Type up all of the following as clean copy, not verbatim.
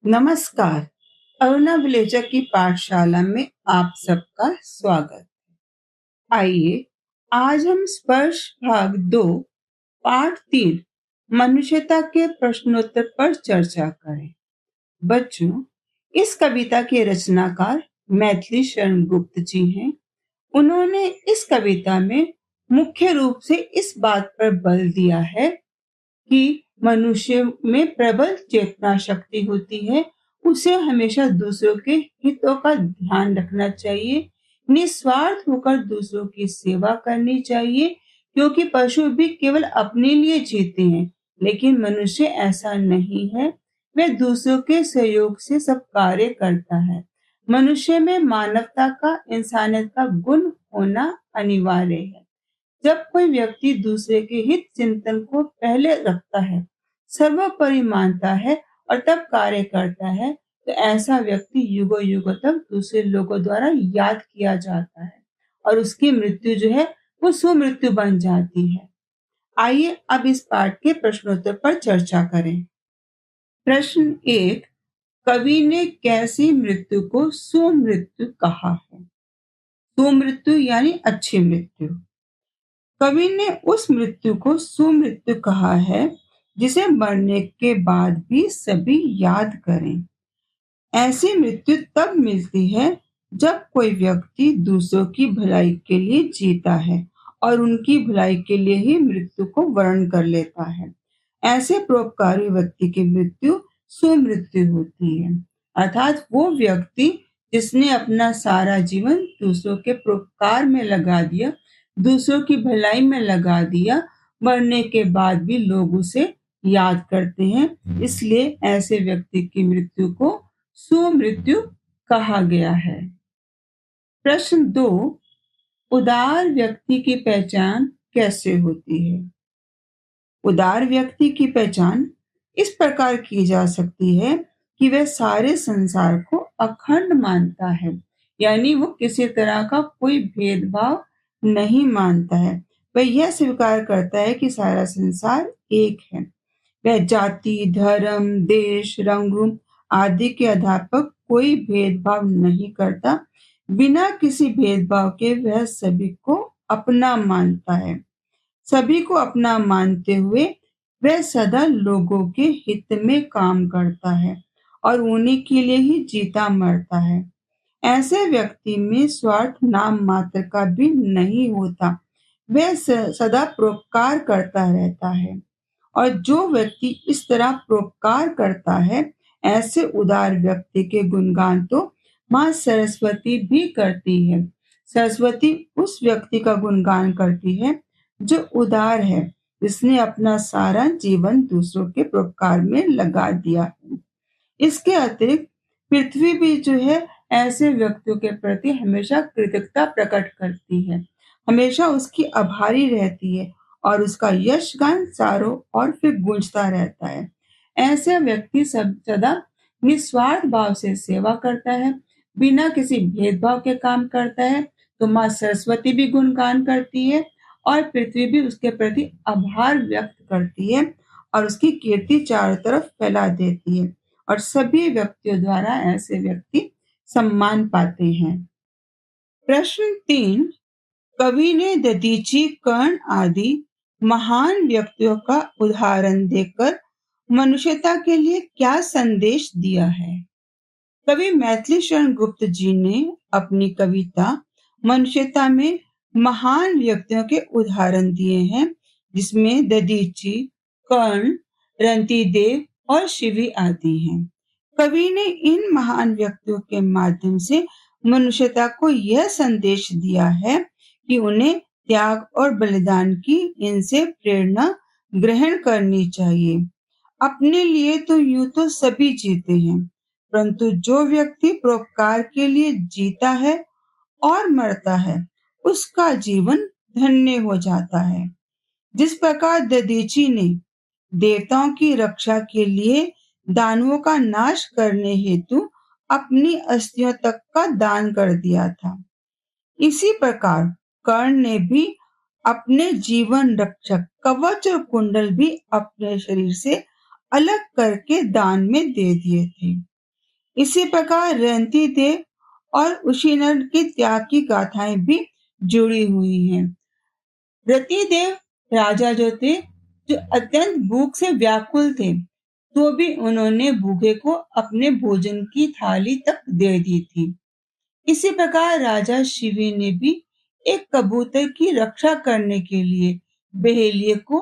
नमस्कार। अरुणा विलेजा की पाठशाला में आप सबका स्वागत। आइए आज हम स्पर्श भाग 2 पाठ 3 मनुष्यता के प्रश्नोत्तर पर चर्चा करें। बच्चों, इस कविता के रचनाकार मैथिली शरण गुप्त जी हैं। उन्होंने इस कविता में मुख्य रूप से इस बात पर बल दिया है कि मनुष्य में प्रबल चेतना शक्ति होती है। उसे हमेशा दूसरों के हितों का ध्यान रखना चाहिए, निस्वार्थ होकर दूसरों की सेवा करनी चाहिए, क्योंकि पशु भी केवल अपने लिए जीते हैं, लेकिन मनुष्य ऐसा नहीं है। वह दूसरों के सहयोग से सब कार्य करता है। मनुष्य में मानवता का, इंसानियत का गुण होना अनिवार्य है। जब कोई व्यक्ति दूसरे के हित चिंतन को पहले रखता है, सर्वोपरि मानता है और तब कार्य करता है, तो ऐसा व्यक्ति युगों युगों तक दूसरे लोगों द्वारा याद किया जाता है और उसकी मृत्यु जो है वो सुमृत्यु बन जाती है। आइए अब इस पाठ के प्रश्नोत्तर पर चर्चा करें। प्रश्न 1, कवि ने कैसी मृत्यु को सुमृत्यु कहा है? सुमृत्यु यानी अच्छी मृत्यु। कवि ने उस मृत्यु को सुमृत्यु कहा है जिसे मरने के बाद भी सभी याद करें। ऐसी मृत्यु तब मिलती है जब कोई व्यक्ति दूसरों की भलाई के लिए जीता है और उनकी भलाई के लिए ही मृत्यु को वर्ण कर लेता है। ऐसे परोपकारी व्यक्ति की मृत्यु सुमृत्यु होती है, अर्थात वो व्यक्ति जिसने अपना सारा जीवन दूसरों के परोपकार में लगा दिया, दूसरों की भलाई में लगा दिया, मरने के बाद भी लोग उसे याद करते हैं। इसलिए ऐसे व्यक्ति की मृत्यु को सुमृत्यु कहा गया है। प्रश्न 2, उदार व्यक्ति की पहचान कैसे होती है? उदार व्यक्ति की पहचान इस प्रकार की जा सकती है कि वह सारे संसार को अखंड मानता है, यानी वो किसी तरह का कोई भेदभाव नहीं मानता है। वह यह स्वीकार करता है कि सारा संसार एक है। वह जाति, धर्म, देश, रंग, रूप आदि के आधार पर कोई भेदभाव नहीं करता। बिना किसी भेदभाव के वह सभी को अपना मानता है। सभी को अपना मानते हुए वह सदा लोगों के हित में काम करता है और उन्हीं के लिए ही जीता मरता है। ऐसे व्यक्ति में स्वार्थ नाम मात्र का भी नहीं होता। वह सदा परोपकार करता रहता है और जो व्यक्ति इस तरह परोपकार करता है, ऐसे उदार व्यक्ति के गुणगान तो माँ सरस्वती भी करती है। सरस्वती उस व्यक्ति का गुणगान करती है जो उदार है, जिसने अपना सारा जीवन दूसरों के परोपकार में लगा दिया है। इसके अतिरिक्त पृथ्वी भी जो है ऐसे व्यक्तियों के प्रति हमेशा कृतज्ञता प्रकट करती है, हमेशा उसकी आभारी रहती है और उसका यशगान चारों ओर फिर गूंजता रहता है। ऐसे व्यक्ति सब सदा निस्वार्थ भाव से सेवा करता है, बिना किसी भेदभाव के काम करता है, तो माँ सरस्वती भी गुणगान करती है और पृथ्वी भी उसके प्रति आभार व्यक्त करती है और उसकी कीर्ति चारों तरफ फैला देती है और सभी व्यक्तियों द्वारा ऐसे व्यक्ति सम्मान पाते हैं। प्रश्न 3, कवि ने दधीची, कर्ण आदि महान व्यक्तियों का उदाहरण देकर मनुष्यता के लिए क्या संदेश दिया है? कवि मैथिली शरण गुप्त जी ने अपनी कविता मनुष्यता में महान व्यक्तियों के उदाहरण दिए हैं, जिसमें दधीची, कर्ण, रंतिदेव और शिवी आदि हैं। कवि ने इन महान व्यक्तियों के माध्यम से मनुष्यता को यह संदेश दिया है कि उन्हें त्याग और बलिदान की इनसे प्रेरणा ग्रहण करनी चाहिए। अपने लिए तो यूं तो सभी जीते हैं, परंतु जो व्यक्ति परोपकार के लिए जीता है और मरता है, उसका जीवन धन्य हो जाता है। जिस प्रकार दधीची ने देवताओं की रक्षा के लिए दानवों का नाश करने हेतु अपनी अस्थियों तक का दान कर दिया था, इसी प्रकार कर्ण ने भी अपने जीवन रक्षक कवच और कुंडल भी अपने शरीर से अलग करके दान में दे दिए थे। इसी प्रकार रंती देव और उशीनर के त्याग की गाथाएं भी जुड़ी हुई हैं। रति देव राजा जो थे, जो अत्यंत भूख से व्याकुल थे, तो भी उन्होंने भूखे को अपने भोजन की थाली तक दे दी थी। इसी प्रकार राजा शिवी ने भी एक कबूतर की रक्षा करने के लिए बहेलिये को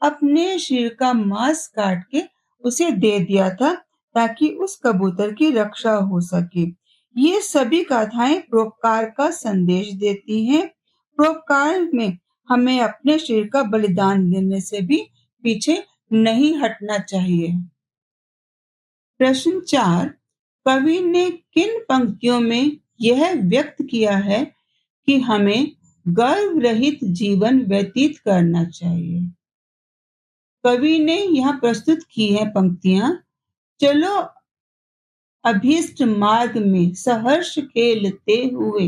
अपने शरीर का मांस काट के उसे दे दिया था, ताकि उस कबूतर की रक्षा हो सके। ये सभी गाथाएं परोपकार का संदेश देती हैं। परोपकार में हमें अपने शरीर का बलिदान देने से भी पीछे नहीं हटना चाहिए। प्रश्न 4, कवि ने किन पंक्तियों में यह व्यक्त किया है कि हमें गर्व रहित जीवन व्यतीत करना चाहिए? कवि ने यहाँ प्रस्तुत की है पंक्तियां। चलो अभीष्ट मार्ग में सहर्ष खेलते हुए,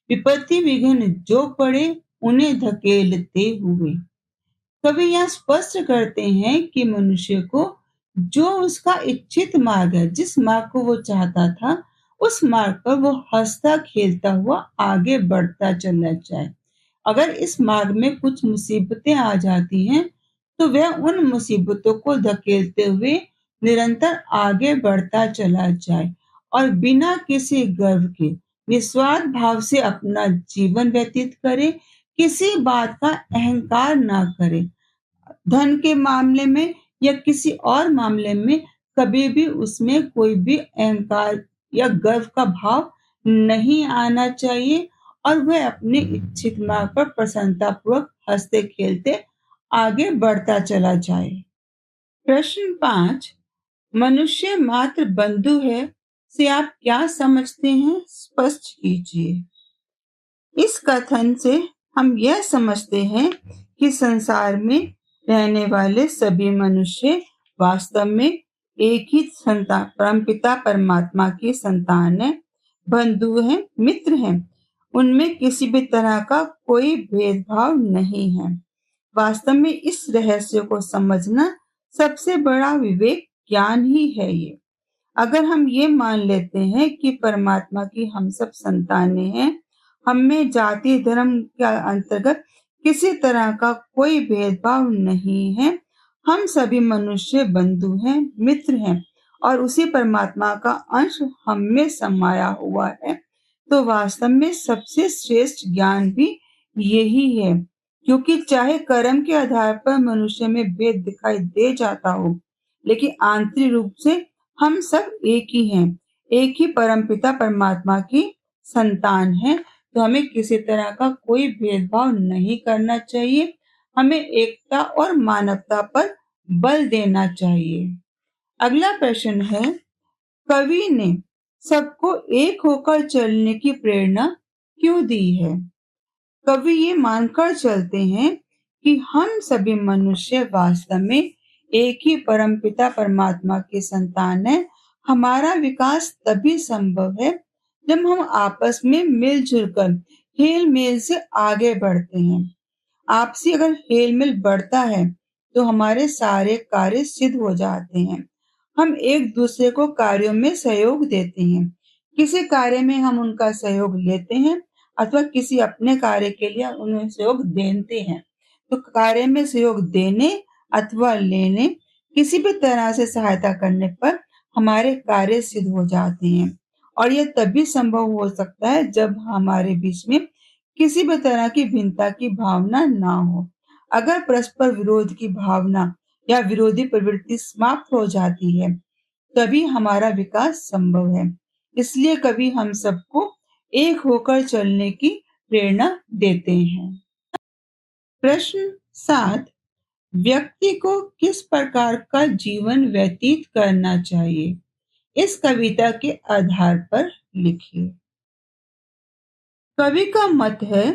विपत्ति विघ्न जो पड़े उन्हें धकेलते हुए। कवि यहाँ स्पष्ट करते हैं कि मनुष्य को जो उसका इच्छित मार्ग है, जिस मार्ग को वो चाहता था, उस मार्ग पर वो हंसता खेलता हुआ आगे बढ़ता चला जाए। अगर इस मार्ग में कुछ मुसीबतें आ जाती हैं, तो वह उन मुसीबतों को धकेलते हुए निरंतर आगे बढ़ता चला जाए और बिना किसी गर्व के निस्वार्थ भाव से अपना जीवन व्यतीत करे, किसी बात का अहंकार ना करे। धन के मामले में या किसी और मामले में कभी भी उसमें कोई भी अहंकार या गर्व का भाव नहीं आना चाहिए और वह अपने इच्छित मार्ग पर प्रसन्नतापूर्वक हंसते खेलते आगे बढ़ता चला जाए। प्रश्न 5, मनुष्य मात्र बंधु है से आप क्या समझते हैं? स्पष्ट कीजिए। इस कथन से हम यह समझते हैं कि संसार में रहने वाले सभी मनुष्य वास्तव में एक ही संतान, परमपिता परमात्मा की संतान है, बंधु हैं, मित्र हैं। उनमें किसी भी तरह का कोई भेदभाव नहीं है। वास्तव में इस रहस्य को समझना सबसे बड़ा विवेक ज्ञान ही है। ये अगर हम ये मान लेते हैं कि परमात्मा की हम सब संतानें हैं, हम में जाति धर्म के अंतर्गत किसी तरह का कोई भेदभाव नहीं है, हम सभी मनुष्य बंधु हैं, मित्र हैं और उसी परमात्मा का अंश हम में समाया हुआ है, तो वास्तव में सबसे श्रेष्ठ ज्ञान भी यही है। क्योंकि चाहे कर्म के आधार पर मनुष्य में भेद दिखाई दे जाता हो, लेकिन आंतरिक रूप से हम सब एक ही हैं, एक ही परमपिता परमात्मा की संतान हैं। तो हमें किसी तरह का कोई भेदभाव नहीं करना चाहिए। हमें एकता और मानवता पर बल देना चाहिए। अगला प्रश्न है, कवि ने सबको एक होकर चलने की प्रेरणा क्यों दी है? कवि ये मानकर चलते हैं कि हम सभी मनुष्य वास्तव में एक ही परमपिता परमात्मा की संतान है। हमारा विकास तभी संभव है जब हम आपस में मिलजुल कर हेल मेल से आगे बढ़ते हैं। आपसी अगर हेल मेल बढ़ता है तो हमारे सारे कार्य सिद्ध हो जाते हैं। हम एक दूसरे को कार्यों में सहयोग देते हैं। किसी कार्य में हम उनका सहयोग लेते हैं अथवा किसी अपने कार्य के लिए उन्हें सहयोग देते हैं। तो कार्य में सहयोग देने अथवा लेने, किसी भी तरह से सहायता करने पर हमारे कार्य सिद्ध हो जाते हैं और यह तभी संभव हो सकता है जब हमारे बीच में किसी भी तरह की भिन्नता की भावना ना हो। अगर परस्पर विरोध की भावना या विरोधी प्रवृत्ति समाप्त हो जाती है, तभी हमारा विकास संभव है। इसलिए कभी हम सबको एक होकर चलने की प्रेरणा देते हैं। प्रश्न 7, व्यक्ति को किस प्रकार का जीवन व्यतीत करना चाहिए? इस कविता के आधार पर लिखिए। कवि का मत है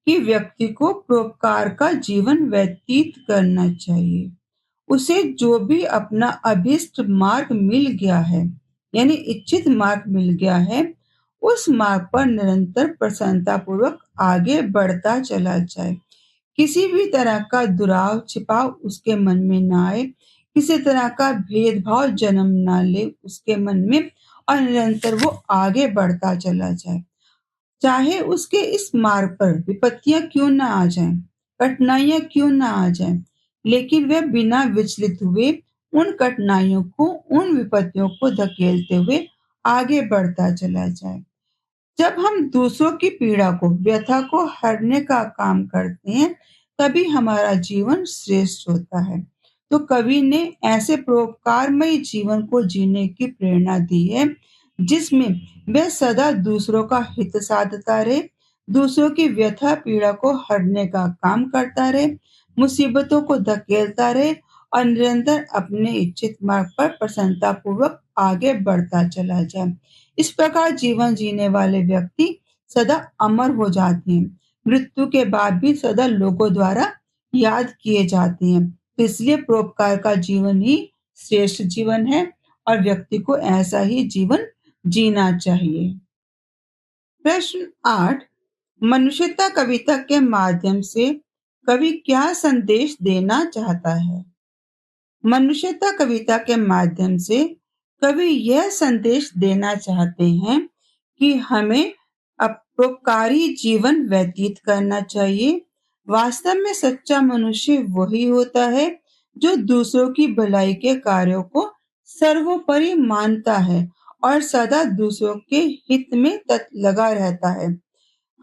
कि व्यक्ति को परोपकार का जीवन व्यतीत करना चाहिए। उसे जो भी अपना अभिष्ट मार्ग मिल गया है, यानी इच्छित मार्ग मिल गया है, उस मार्ग पर निरंतर प्रसन्नता पूर्वक आगे बढ़ता चला जाए। किसी भी तरह का दुराव छिपाव उसके मन में ना आए। किसी तरह का भेदभाव जन्म ना ले उसके मन में और निरंतर वो आगे बढ़ता चला जाए। चाहे उसके इस मार्ग पर विपत्तियां क्यों ना आ जाएं, कठिनाइयां क्यों ना आ जाएं, लेकिन वह बिना विचलित हुए उन कठिनाइयों को, उन विपत्तियों को धकेलते हुए आगे बढ़ता चला जाए। जब हम दूसरों की पीड़ा को, व्यथा को हरने का काम करते हैं, तभी हमारा जीवन श्रेष्ठ होता है। तो कवि ने ऐसे परोपकारमयी जीवन को जीने की प्रेरणा दी है, जिसमें वह सदा दूसरों का हित साधता रहे, दूसरों की व्यथा पीड़ा को हरने का काम करता रहे, मुसीबतों को धकेलता रहे और निरंतर अपने इच्छित मार्ग पर प्रसन्नतापूर्वक आगे बढ़ता चला जाए। इस प्रकार जीवन जीने वाले व्यक्ति सदा अमर हो जाते हैं, मृत्यु के बाद भी सदा लोगों द्वारा याद किए जाते हैं। तो इसलिए परोपकार का जीवन ही श्रेष्ठ जीवन है और व्यक्ति को ऐसा ही जीवन जीना चाहिए। प्रश्न 8, मनुष्यता कविता के माध्यम से कवि क्या संदेश देना चाहता है? मनुष्यता कविता के माध्यम से कवि यह संदेश देना चाहते हैं कि हमें परोपकारी जीवन व्यतीत करना चाहिए। वास्तव में सच्चा मनुष्य वही होता है जो दूसरों की भलाई के कार्यों को सर्वोपरि मानता है और सदा दूसरों के हित में लगा रहता है।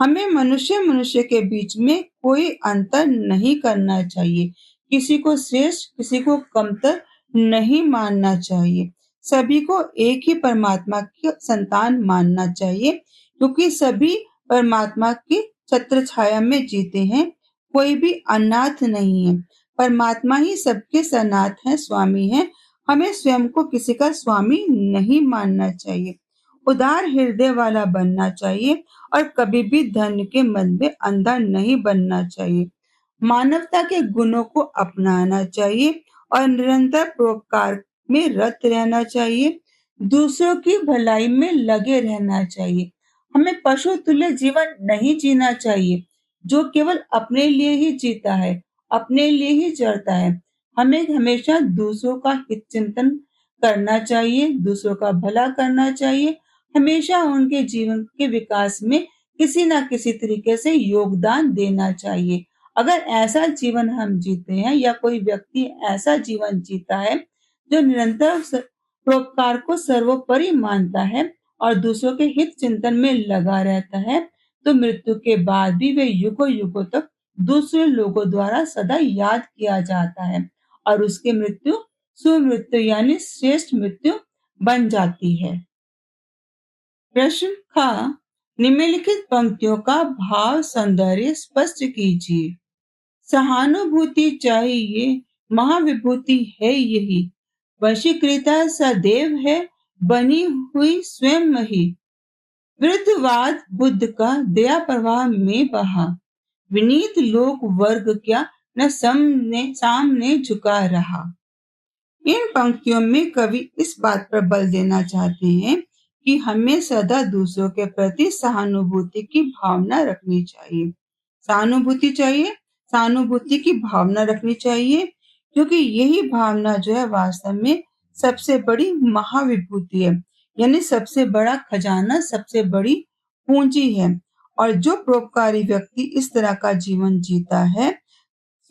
हमें मनुष्य मनुष्य के बीच में कोई अंतर नहीं करना चाहिए, किसी को श्रेष्ठ किसी को कमतर नहीं मानना चाहिए। सभी को एक ही परमात्मा की संतान मानना चाहिए, क्योंकि सभी परमात्मा की छत्र छाया में जीते हैं। कोई भी अनाथ नहीं है, परमात्मा ही सबके सनाथ है, स्वामी है। हमें स्वयं को किसी का स्वामी नहीं मानना चाहिए, उदार हृदय वाला बनना चाहिए और कभी भी धन के मन में अंधा नहीं बनना चाहिए। मानवता के गुणों को अपनाना चाहिए और निरंतर परोपकार में रत रहना चाहिए। दूसरों की भलाई में लगे रहना चाहिए। हमें पशु तुल्य जीवन नहीं जीना चाहिए, जो केवल अपने लिए ही जीता है, अपने लिए ही चलता है। हमें हमेशा दूसरों का हित चिंतन करना चाहिए, दूसरों का भला करना चाहिए, हमेशा उनके जीवन के विकास में किसी ना किसी तरीके से योगदान देना चाहिए। अगर ऐसा जीवन हम जीते हैं या कोई व्यक्ति ऐसा जीवन जीता है जो निरंतर परोपकार को सर्वोपरि मानता है और दूसरों के हित चिंतन में लगा रहता है, तो मृत्यु के बाद भी वे युगों युगों तक दूसरे लोगों द्वारा सदा याद किया जाता है और उसकी मृत्यु सुमृत्यु यानी श्रेष्ठ मृत्यु बन जाती है। प्रश्न का निम्नलिखित पंक्तियों का भाव सौंदर्य स्पष्ट कीजिए। सहानुभूति चाहिए, महाविभूति है यही, वशीकृता सदैव है, बनी हुई स्वयं ही। वृद्धवाद बुद्ध का दया प्रवाह में बहा, विनीत लोक वर्ग क्या न सामने झुका रहा। इन पंक्तियों में कवि इस बात पर बल देना चाहते हैं कि हमें सदा दूसरों के प्रति सहानुभूति की भावना रखनी चाहिए। सहानुभूति चाहिए, सहानुभूति की भावना रखनी चाहिए, क्योंकि यही भावना जो है वास्तव में सबसे बड़ी महाविभूति है, यानी सबसे बड़ा खजाना, सबसे बड़ी पूंजी है। और जो परोपकारी व्यक्ति इस तरह का जीवन जीता है,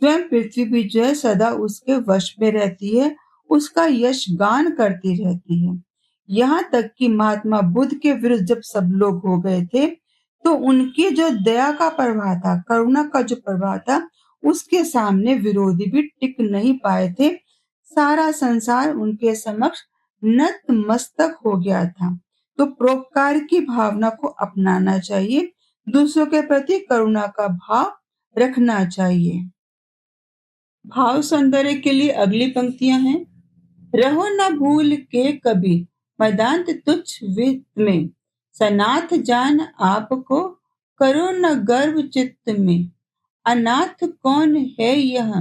स्वयं पृथ्वी भी जो है सदा उसके वश में रहती है, उसका यश गान करती रहती है। यहाँ तक कि महात्मा बुद्ध के विरुद्ध जब सब लोग हो गए थे, तो उनकी जो दया का प्रवाह था, करुणा का जो प्रवाह था, उसके सामने विरोधी भी टिक नहीं पाए थे। सारा संसार उनके समक्ष नतमस्तक हो गया था। तो परोपकार की भावना को अपनाना चाहिए, दूसरों के प्रति करुणा का भाव रखना चाहिए। भाव सौंदर्य के लिए अगली पंक्तियां हैं। रहो न भूल के कभी मदांत तुच्छ वित्त में, सनाथ जान आपको करो न गर्व चित्त में। अनाथ कौन है यह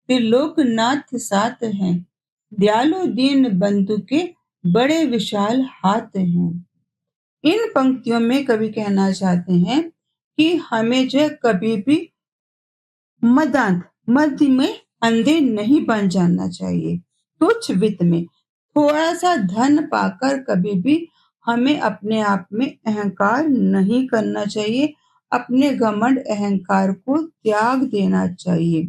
त्रिलोकनाथ साथ हैं, दयालु दीन बंधु के बड़े विशाल हाथ हैं। इन पंक्तियों में कवि कहना चाहते हैं कि हमें जो कभी भी मदांत मध्य में अंधे नहीं बन जाना चाहिए। तुच्छ वित्त में थोड़ा सा धन पाकर कभी भी हमें अपने आप में अहंकार नहीं करना चाहिए। अपने घमंड अहंकार को त्याग देना चाहिए।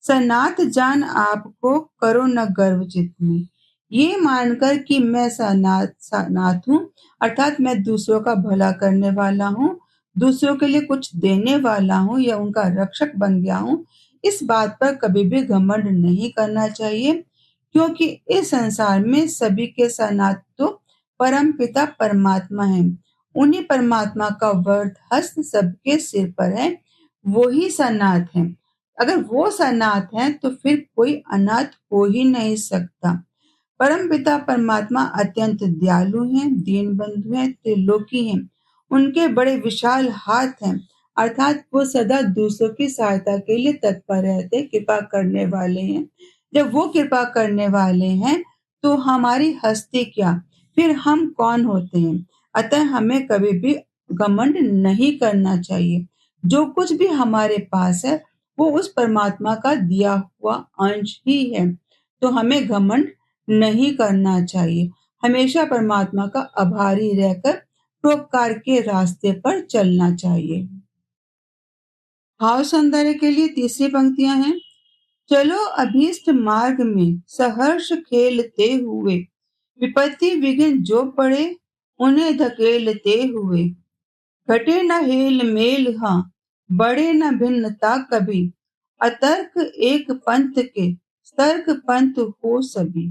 सनात जान आपको करो न गर्व चित्त में। ये मानकर कि मैं सनात सनात हूँ, अर्थात मैं दूसरों का भला करने वाला हूँ, दूसरों के लिए कुछ देने वाला हूँ या उनका रक्षक बन गया हूँ, इस बात पर कभी भी घमंड नहीं करना चाहिए, क्योंकि इस संसार में सभी के सनात तो परम पिता परमात्मा है। उन्हीं परमात्मा का वर्त हस्त सबके सिर पर है, वो ही सनात है। अगर वो सनात है तो फिर कोई अनाथ हो ही नहीं सकता। परमपिता परमात्मा अत्यंत दयालु हैं, दीन बंधु हैं, त्रिलोकी हैं। उनके बड़े विशाल हाथ हैं, अर्थात वो सदा दूसरों की सहायता के लिए तत्पर रहते, कृपा करने वाले हैं। जब वो कृपा करने वाले हैं तो हमारी हस्ती क्या, फिर हम कौन होते हैं। अतः हमें कभी भी घमंड नहीं करना चाहिए। जो कुछ भी हमारे पास है वो उस परमात्मा का दिया हुआ अंश ही है, तो हमें घमंड नहीं करना चाहिए। हमेशा परमात्मा का आभारी रहकर परोपकार के रास्ते पर चलना चाहिए। भाव सौंदर्य के लिए तीसरी पंक्तियां हैं। चलो अभीष्ट मार्ग में सहर्ष खेलते हुए, विपत्ति विघ्न जो पड़े उन्हें धकेलते हुए। घटे न हेल मेल हाँ, बढ़े न भिन्नता कभी, अतर्क एक पंथ के तर्क पंथ हो सभी।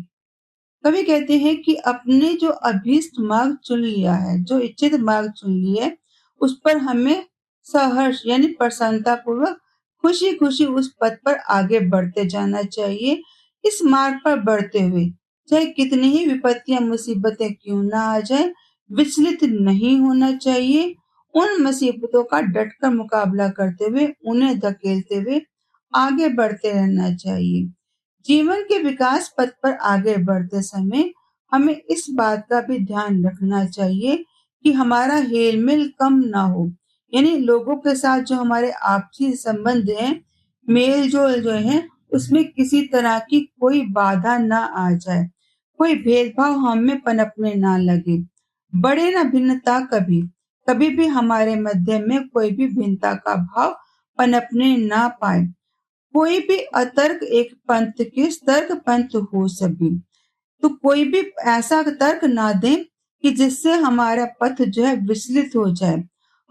कवि कहते हैं कि अपने जो अभीष्ट मार्ग चुन लिया है, जो इच्छित मार्ग चुन लिया है, उस पर हमें सहर्ष यानी प्रसन्नता पूर्वक खुशी खुशी उस पथ पर आगे बढ़ते जाना चाहिए। इस मार्ग पर बढ़ते हुए चाहे कितनी ही विपत्तियां मुसीबतें क्यों ना आ जाए, विचलित नहीं होना चाहिए। उन मुसीबतों का डटकर मुकाबला करते हुए, उन्हें धकेलते हुए आगे बढ़ते रहना चाहिए। जीवन के विकास पथ पर आगे बढ़ते समय हमें इस बात का भी ध्यान रखना चाहिए कि हमारा हेल मेल कम ना हो, यानी लोगों के साथ जो हमारे आपसी संबंध हैं, मेल जोल जो है, उसमें किसी तरह की कोई बाधा ना आ जाए, कोई भेदभाव हम में पनपने ना लगे। बढ़े ना भिन्नता कभी, कभी भी हमारे मध्य में कोई भी भिन्नता का भाव पनपने ना पाए। कोई भी अतर्क एक पंथ के तर्क पंथ हो सभी, तो कोई भी ऐसा तर्क ना दें कि जिससे हमारा पथ जो है विचलित हो जाए।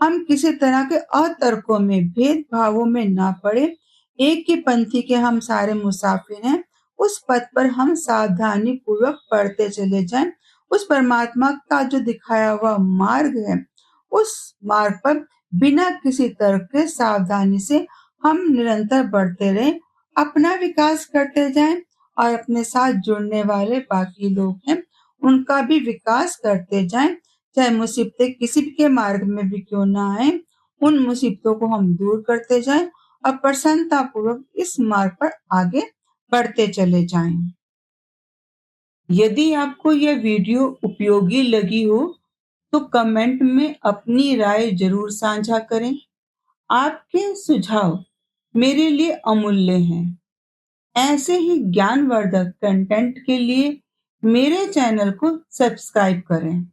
हम किसी तरह के अतर्कों में, भेदभावों में ना पड़े। एक ही पंथी के हम सारे मुसाफिर हैं। उस पथ पर हम सावधानी पूर्वक पढ़ते चले जाएं। उस परमात्मा का जो दिखाया हुआ मार्ग है, उस मार्ग पर बिना किसी तर्क के सावधानी से हम निरंतर बढ़ते रहें, अपना विकास करते जाएं और अपने साथ जुड़ने वाले बाकी लोग हैं, उनका भी विकास करते जाएं। चाहे मुसीबतें किसी भी के मार्ग में भी क्यों ना आए, उन मुसीबतों को हम दूर करते जाएं और प्रसन्नता पूर्वक इस मार्ग पर आगे बढ़ते चले जाएं। यदि आपको यह वीडियो उपयोगी लगी हो तो कमेंट में अपनी राय जरूर साझा करें। आपके सुझाव मेरे लिए अमूल्य हैं। ऐसे ही ज्ञानवर्धक कंटेंट के लिए मेरे चैनल को सब्सक्राइब करें।